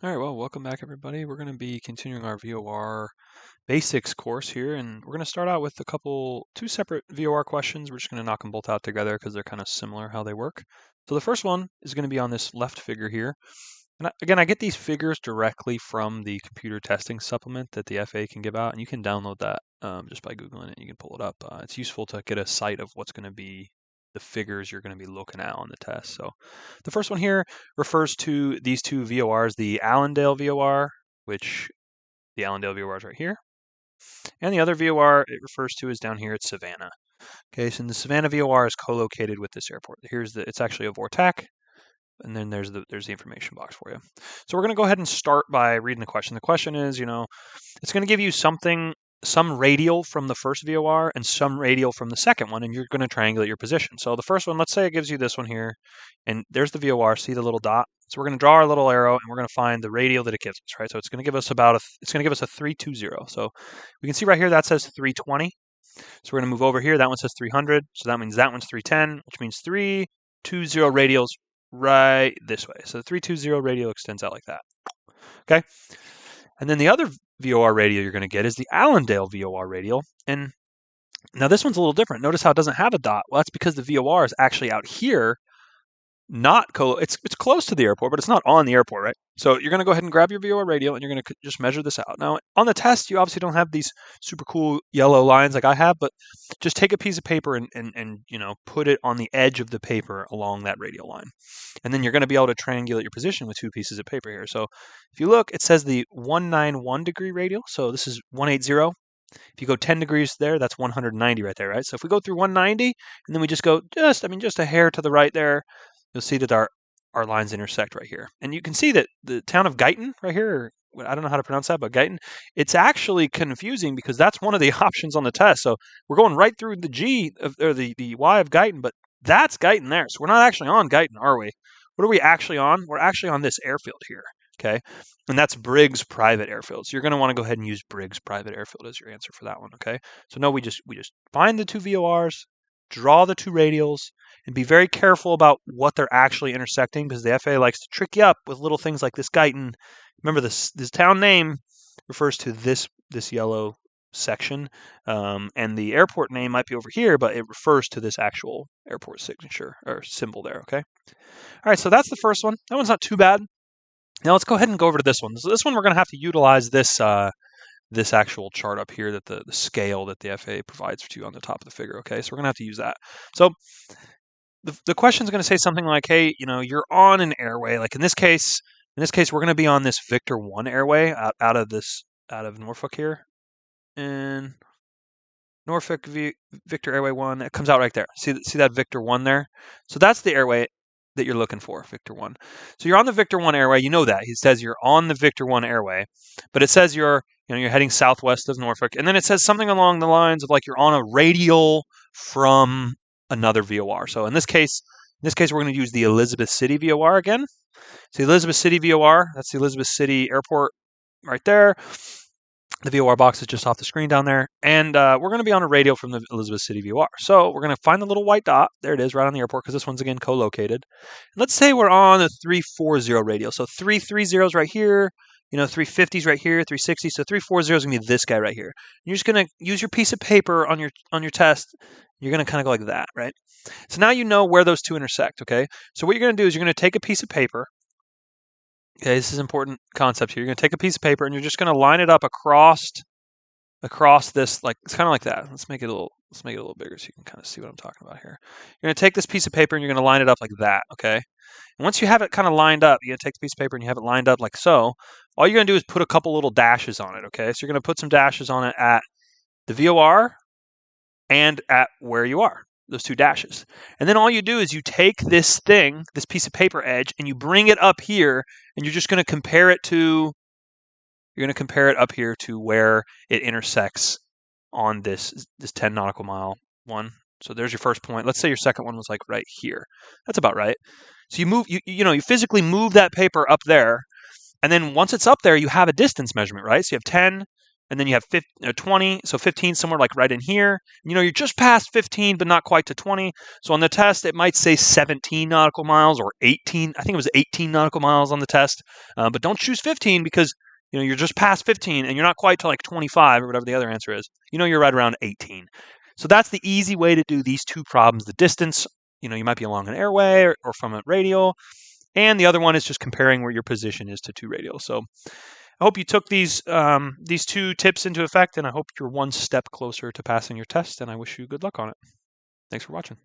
All right, well, welcome back, everybody. We're going to be continuing our VOR Basics course here, and we're going to start out with two separate VOR questions. We're just going to knock them both out together because they're kind of similar how they work. So the first one is going to be on this left figure here. And again, I get these figures directly from the computer testing supplement that the FAA can give out, and you can download that just by Googling it. You can pull it up. It's useful to get a sight of what's going to be the figures you're going to be looking at on the test. So the first one here refers to these two VORs, the Allendale VOR, which the Allendale VOR is right here, and the other VOR it refers to is down here at Savannah. Okay, so the Savannah VOR is co-located with this airport. It's actually a VOR TAC, and then there's the information box for you. So we're going to go ahead and start by reading the question. The question is, it's going to give you some radial from the first VOR and some radial from the second one, and you're going to triangulate your position. So the first one, let's say it gives you this one here, and there's the VOR. See the little dot? So we're going to draw our little arrow, and we're going to find the radial that it gives us, right? So it's going to give us a 320. So we can see right here that says 320. So we're going to move over here. That one says 300. So that means that one's 310, which means 320 radials right this way. So the 320 radial extends out like that. Okay. And then the other VOR radial you're going to get is the Allendale VOR radial. And now this one's a little different. Notice how it doesn't have a dot. Well, that's because the VOR is actually out here. It's close to the airport, but it's not on the airport, right? So you're going to go ahead and grab your VOR radial, and you're going to just measure this out. Now, on the test, you obviously don't have these super cool yellow lines like I have, but just take a piece of paper and put it on the edge of the paper along that radial line. And then you're going to be able to triangulate your position with two pieces of paper here. So if you look, it says the 191 degree radial. So this is 180. If you go 10 degrees there, that's 190 right there, right? So if we go through 190, and then we just go just a hair to the right there, you'll see that our lines intersect right here. And you can see that the town of Guyton right here, I don't know how to pronounce that, but Guyton, it's actually confusing because that's one of the options on the test. So we're going right through the Y of Guyton, but that's Guyton there. So we're not actually on Guyton, are we? What are we actually on? We're actually on this airfield here, okay? And that's Briggs Private Airfield. So you're going to want to go ahead and use Briggs Private Airfield as your answer for that one, okay? So no, we just find the two VORs, draw the two radials, and be very careful about what they're actually intersecting because the FAA likes to trick you up with little things like this Guyton. Remember, this town name refers to this yellow section, and the airport name might be over here, but it refers to this actual airport signature or symbol there, okay? All right, so that's the first one. That one's not too bad. Now let's go ahead and go over to this one. So this one we're going to have to utilize this actual chart up here, that the scale that the FAA provides to you on the top of the figure, okay? So we're going to have to use that. So the question is going to say something like, hey, you're on an airway. Like in this case, we're going to be on this Victor 1 airway out of Norfolk here. And Norfolk Victor Airway 1, it comes out right there. See that Victor 1 there? So that's the airway that you're looking for, Victor 1. So you're on the Victor 1 airway. You know that. He says you're on the Victor 1 airway, but it says you're heading southwest of Norfolk. And then it says something along the lines of like you're on a radial from another VOR. So in this case, we're going to use the Elizabeth City VOR again. So the Elizabeth City VOR, that's the Elizabeth City Airport right there. The VOR box is just off the screen down there. And we're going to be on a radial from the Elizabeth City VOR. So we're going to find the little white dot. There it is, right on the airport, because this one's, again, co-located. And let's say we're on a 340 radial. So 330 is right here. 350 is right here, 360. So 340 is going to be this guy right here. You're just going to use your piece of paper on your test. You're going to kind of go like that, right? So now you know where those two intersect, okay? So what you're going to do is you're going to take a piece of paper. Okay, this is an important concept here. You're going to take a piece of paper and you're just going to line it up across this, like it's kind of like that. Let's make it a little bigger so you can kind of see what I'm talking about here. You're going to take this piece of paper and you're going to line it up like that, okay? And once you have it kind of lined up, you're going to take the piece of paper and you have it lined up like so. All you're going to do is put a couple little dashes on it, okay? So you're going to put some dashes on it at the VOR and at where you are, those two dashes. And then all you do is you take this piece of paper edge, and you bring it up here, and you're just going to compare it up here to where it intersects on this 10 nautical mile one. So there's your first point. Let's say your second one was like right here. That's about right. So you physically move that paper up there, and then once it's up there, you have a distance measurement, right? So you have 10, and then you have 20, so 15 somewhere like right in here. You're just past 15, but not quite to 20. So on the test, it might say 17 nautical miles or 18. I think it was 18 nautical miles on the test, but don't choose 15 because you're just past 15 and you're not quite to like 25 or whatever the other answer is. You're right around 18. So that's the easy way to do these two problems. The distance, you might be along an airway or from a radial, and the other one is just comparing where your position is to two radials. So I hope you took these two tips into effect, and I hope you're one step closer to passing your test, and I wish you good luck on it. Thanks for watching.